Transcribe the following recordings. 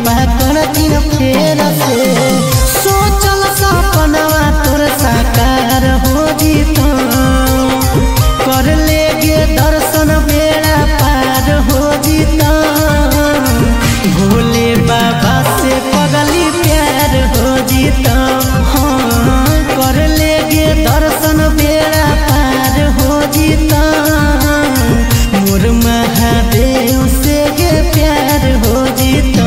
कृपा कर दिन फेर से सोचल सपनवा तोर साकार हो जीत कर लेगे दर्शन बेड़ा पार हो जीत भोले बाबा से पगली प्यार हो जीत हाँ कर लेगे दर्शन बेड़ा पार हो जीत मोर महादेव से गे प्यार हो जीत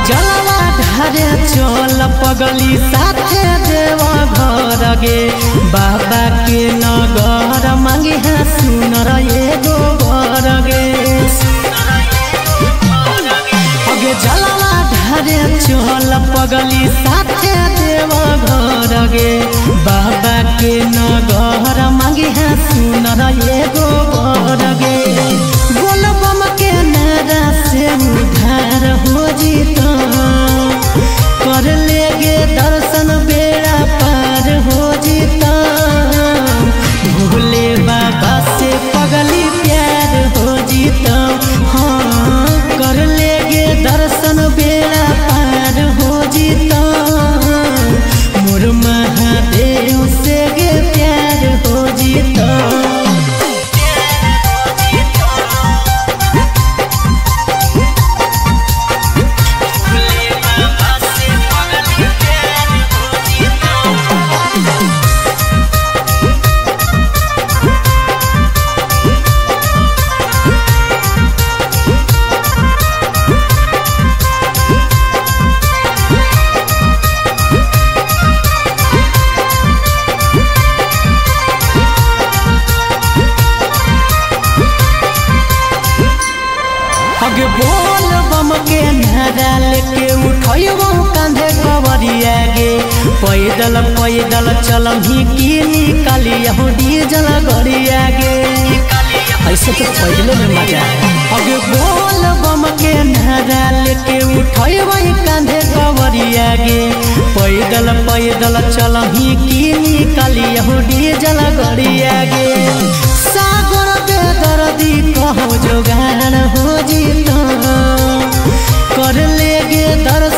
जलवा ढारे चल पगली साथे देवा घर गे बाबा के नगर मांगी है सुनर एगो घर गे जलवा ढारे चल पगली साथे देवा घर गे बाबा के नगर मांगी है सुनर एगो घर गे बोलबम के नारा से उधार हो जीत कर लेगे दर्शन बेड़ा पार हो जीता भोले बाबा से पगली प्यार हो जीता हाँ कर लेगे दर्शन बेड़ा पार हो जीता मोर महादेव से गे प्यार हो जीता बोल बम के नारा लेके उठो कांधे कवरिया गे पैदल पैदल चलम ही की निकाली डीजल गरिया गे ऐसे तो पैदल में मजा अगे बोल बम के नारा लेके उठो कांधे कवरिया गे पैदल पैदल चलम ही की निकाली डीजल गरिया गे सागर बेदर्दी कहो जोगाड़ हो जीत कर लेगे दर्शन